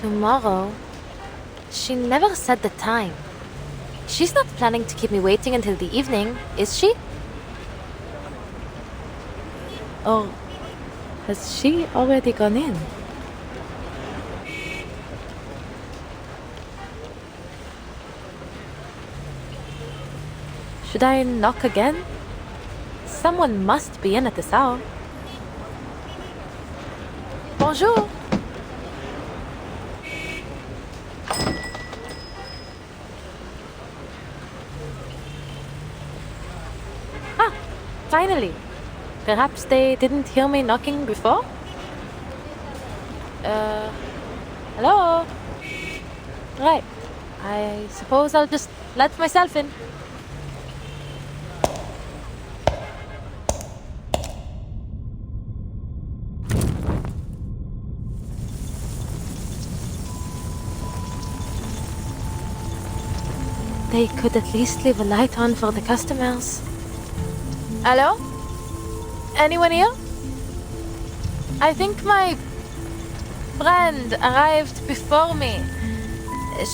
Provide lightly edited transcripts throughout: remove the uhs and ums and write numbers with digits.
Tomorrow? She never said the time. She's not planning to keep me waiting until the evening, is she? Or has she already gone in? Should I knock again? Someone must be in at this hour. Bonjour. Ah, finally. Perhaps they didn't hear me knocking before? Hello? Right. I suppose I'll just let myself in. They could at least leave a light on for the customers. Hello? Anyone here? I think my friend arrived before me.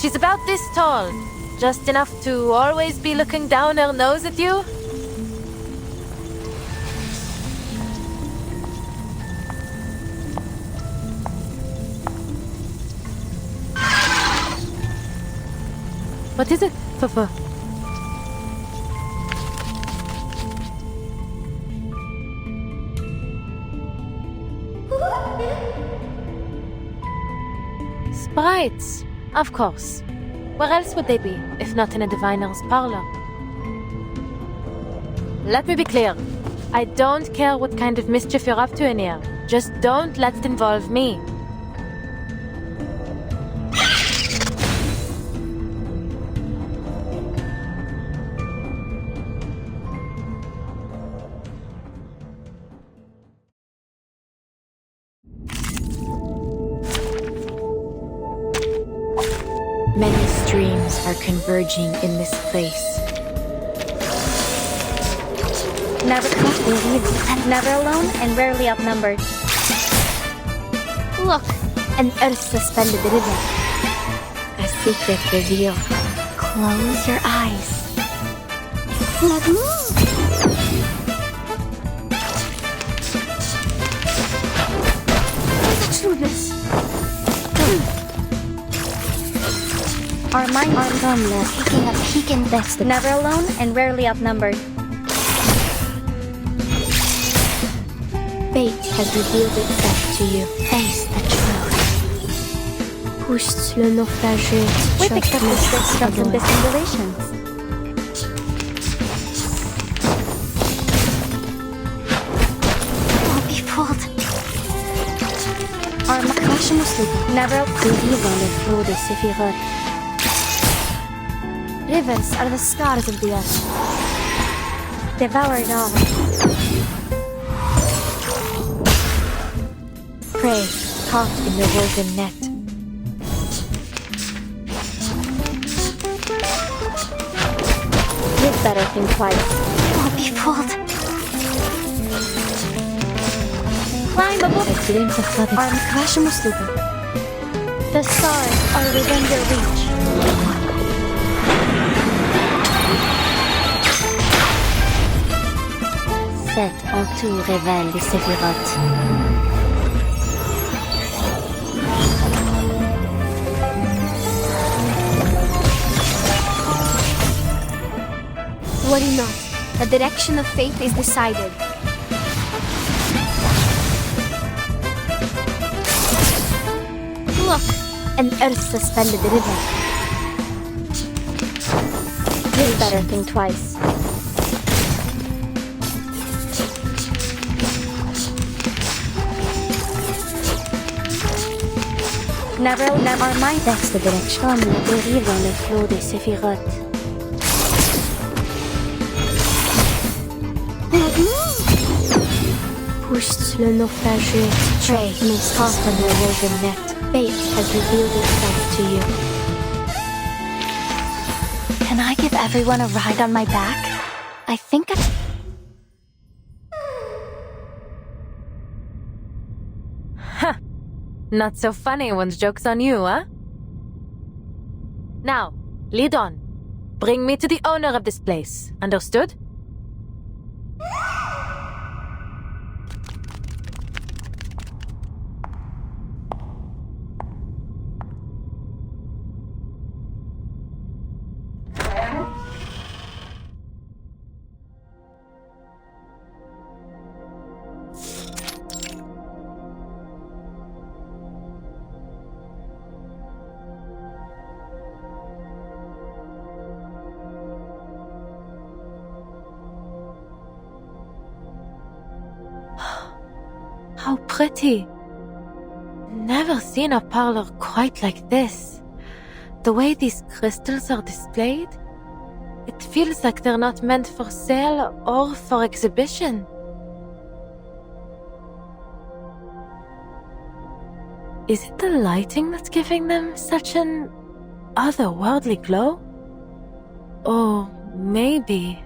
She's about this tall, just enough to always be looking down her nose at you. What is it, Papa? Sprites, of course. Where else would they be, if not in a diviner's parlor? Let me be clear. I don't care what kind of mischief you're up to in here. Just don't let it involve me. Many streams are converging in this place. Never never alone and rarely outnumbered. Look, an earth suspended river. A secret revealed. Close your eyes. Let me. Shrewdness. Our minds are harmless, taking a peek in this. Never alone and rarely outnumbered. Fate has revealed itself to you. Face the truth. Pousse le naufragé. We picked up this from dissimulations. Don't be fooled. Our never Vivant le flot des séphirotes. Rivers are the scars of the earth. Devour it all. Prey, caught in the woven net. You'd better think twice. Don't be fooled. Climb above. A glimpse of flooded. The stars are within your reach. Cet entour révèle les séphirotes. Worry not. The direction of fate is decided. Look, an earth-suspended river. You'd better think twice. Never our mind. That's the direction. Comme la dérive dans le flot des séphirotes. Pousse le naufragé. Prey, caught in the woven net. Fate has revealed itself to you. Can I give everyone a ride on my back? I think I... Not so funny when the joke's on you, huh? Now, lead on. Bring me to the owner of this place. Understood? How pretty. Never seen a parlor quite like this. The way these crystals are displayed, it feels like they're not meant for sale or for exhibition. Is it the lighting that's giving them such an otherworldly glow? Or maybe...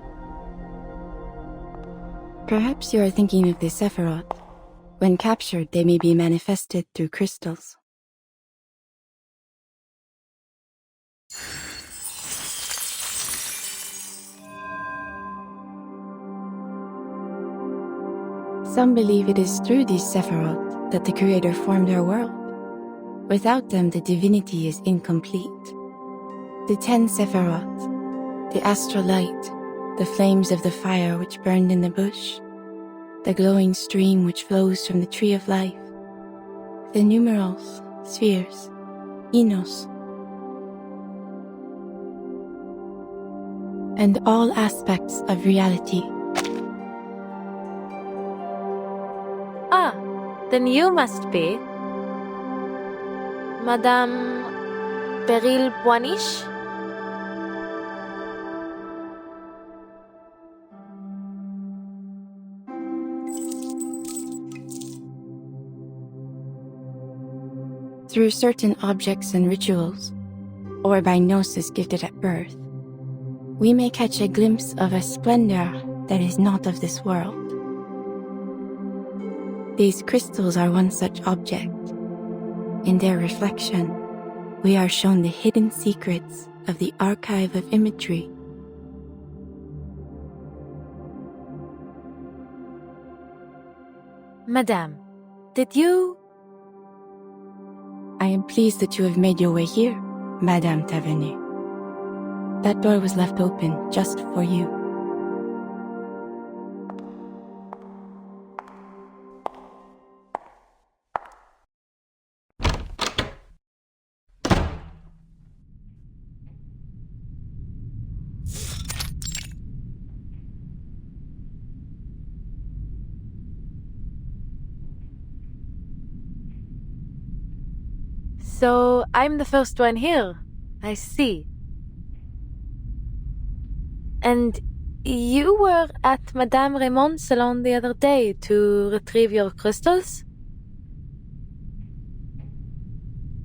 Perhaps you are thinking of the Sephiroth. When captured, they may be manifested through crystals. Some believe it is through these Sephiroth that the Creator formed our world. Without them, the divinity is incomplete. The 10 Sephiroth, the astral light, the flames of the fire which burned in the bush, the glowing stream which flows from the tree of life, the numerals, spheres, Enos, and all aspects of reality. Ah, then you must be Madame Beryl Boiniche? Through certain objects and rituals, or by gnosis gifted at birth, we may catch a glimpse of a splendor that is not of this world. These crystals are one such object. In their reflection, we are shown the hidden secrets of the archive of imagery. Madame, did you... I am pleased that you have made your way here, Madame Tavernier. That door was left open just for you. So, I'm the first one here. I see. And you were at Madame Raymond's salon the other day to retrieve your crystals?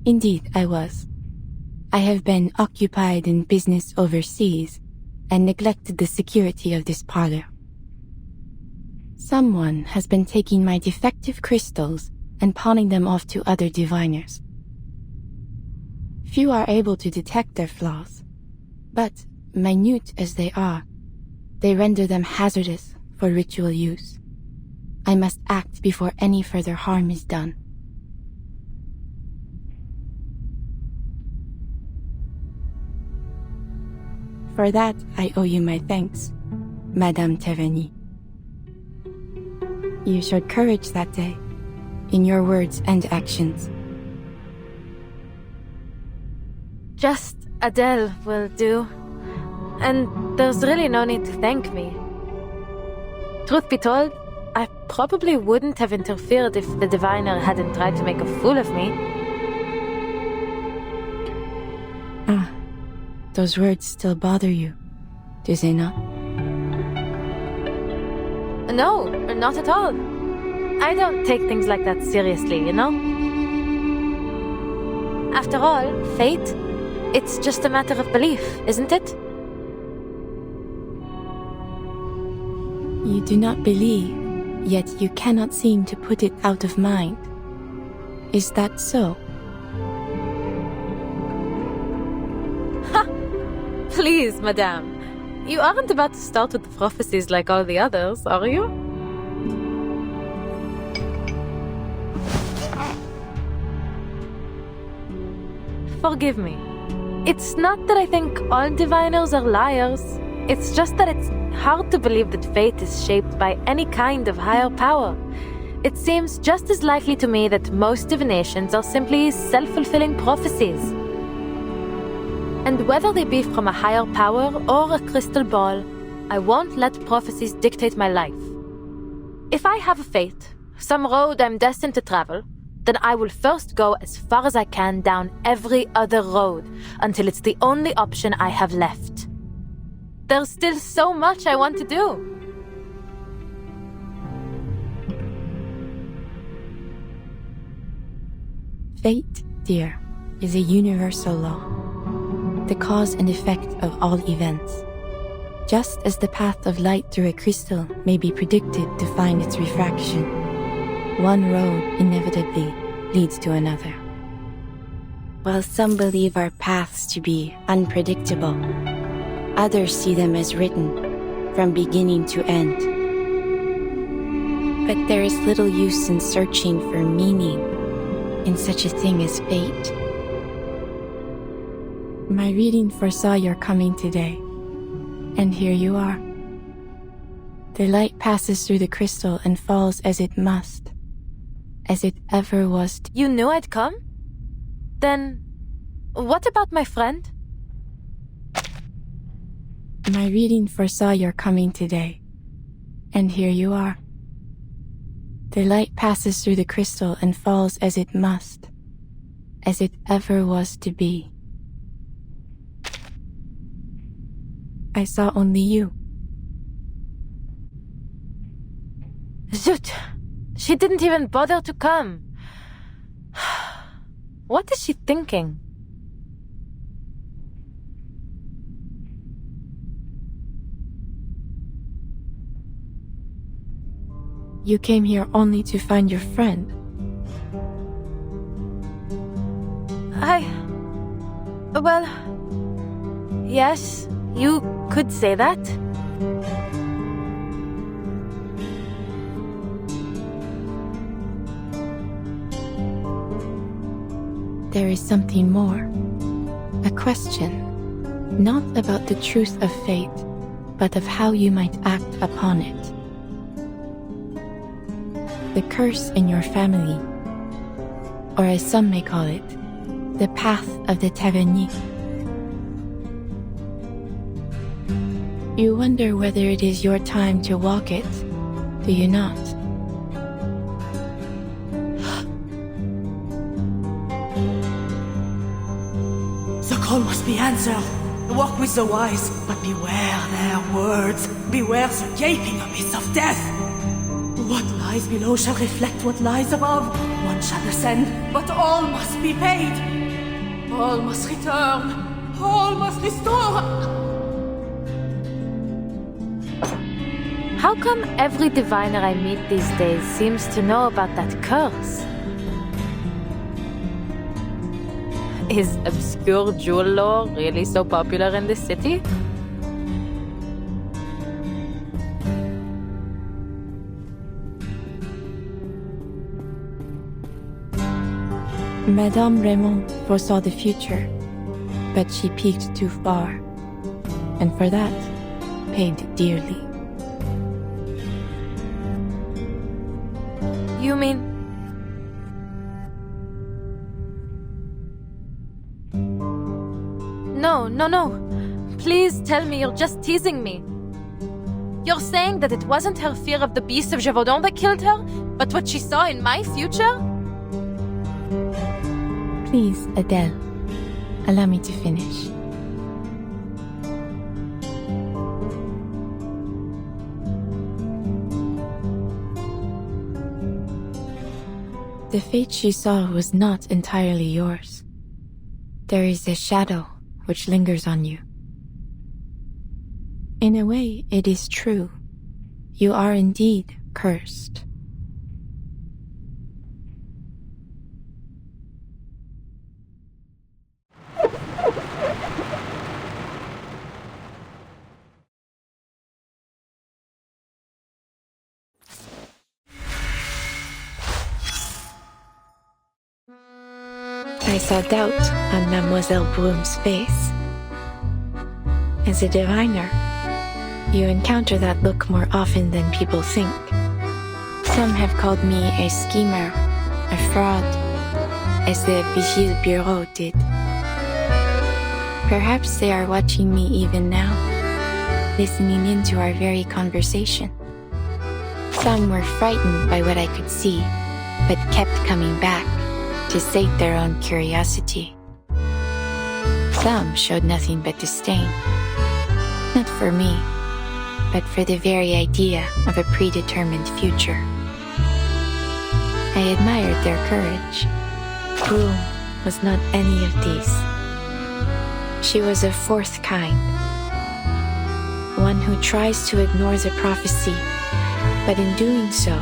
Indeed, I was. I have been occupied in business overseas and neglected the security of this parlor. Someone has been taking my defective crystals and pawning them off to other diviners. Few are able to detect their flaws, but, minute as they are, they render them hazardous for ritual use. I must act before any further harm is done. For that, I owe you my thanks, Madame Tavernier. You showed courage that day, in your words and actions. Just Adele will do. And there's really no need to thank me. Truth be told, I probably wouldn't have interfered if the diviner hadn't tried to make a fool of me. Ah, those words still bother you, do they not? No, not at all. I don't take things like that seriously, you know? After all, fate, it's just a matter of belief, isn't it? You do not believe, yet you cannot seem to put it out of mind. Is that so? Please, madame. You aren't about to start with the prophecies like all the others, are you? Forgive me. It's not that I think all diviners are liars. It's just that it's hard to believe that fate is shaped by any kind of higher power. It seems just as likely to me that most divinations are simply self-fulfilling prophecies. And whether they be from a higher power or a crystal ball, I won't let prophecies dictate my life. If I have a fate, some road I'm destined to travel, then I will first go as far as I can down every other road until it's the only option I have left. There's still so much I want to do. Fate, dear, is a universal law, the cause and effect of all events. Just as the path of light through a crystal may be predicted to find its refraction, one road inevitably leads to another. While some believe our paths to be unpredictable, others see them as written from beginning to end. But there is little use in searching for meaning in such a thing as fate. My reading foresaw your coming today, and here you are. The light passes through the crystal and falls as it must, as it ever was. You knew I'd come? Then, what about my friend? My reading foresaw your coming today, and here you are. The light passes through the crystal and falls as it must, as it ever was to be. I saw only you. Zut! She didn't even bother to come. What is she thinking? You came here only to find your friend. Well, yes, you could say that. There is something more. A question, not about the truth of fate, but of how you might act upon it. The curse in your family, or as some may call it, the path of the Tavernier. You wonder whether it is your time to walk it, do you not? The call must be answered. Walk with the wise, but beware their words. Beware the gaping abyss of death. What lies below shall reflect what lies above. One shall ascend, but all must be paid. All must return. All must restore. How come every diviner I meet these days seems to know about that curse? Is obscure jewel lore really so popular in this city? Madame Raymond foresaw the future, but she peeked too far, and for that, paid dearly. You mean... No. Please tell me you're just teasing me. You're saying that it wasn't her fear of the beast of Gévaudan that killed her, but what she saw in my future? Please, Adele, allow me to finish. The fate she saw was not entirely yours. There is a shadow which lingers on you. In a way, it is true. You are indeed cursed. I saw doubt on Mademoiselle Broom's face. As a diviner, you encounter that look more often than people think. Some have called me a schemer, a fraud, as the Vigile Bureau did. Perhaps they are watching me even now, listening into our very conversation. Some were frightened by what I could see, but kept coming back to sate their own curiosity. Some showed nothing but disdain, not for me, but for the very idea of a predetermined future. I admired their courage. Broom was not any of these. She was a fourth kind, one who tries to ignore the prophecy, but in doing so,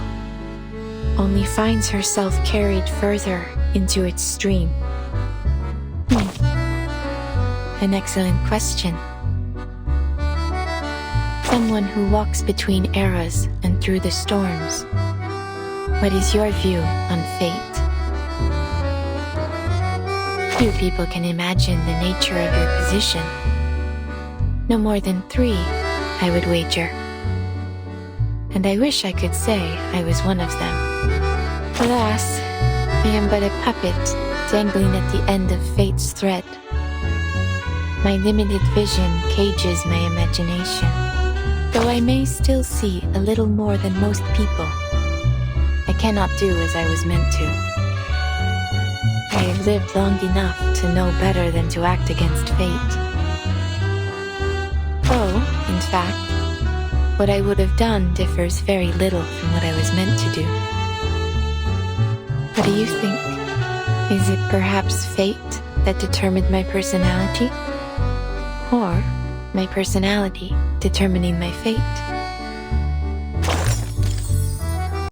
only finds herself carried further into its stream. An excellent question. Someone who walks between eras and through the storms. What is your view on fate? Few people can imagine the nature of your position. No more than 3, I would wager. And I wish I could say I was one of them. Alas, I am but a puppet dangling at the end of fate's thread. My limited vision cages my imagination, though I may still see a little more than most people. I cannot do as I was meant to. I have lived long enough to know better than to act against fate. Though, in fact, what I would have done differs very little from what I was meant to do. What do you think? Is it perhaps fate that determined my personality? Or my personality determining my fate?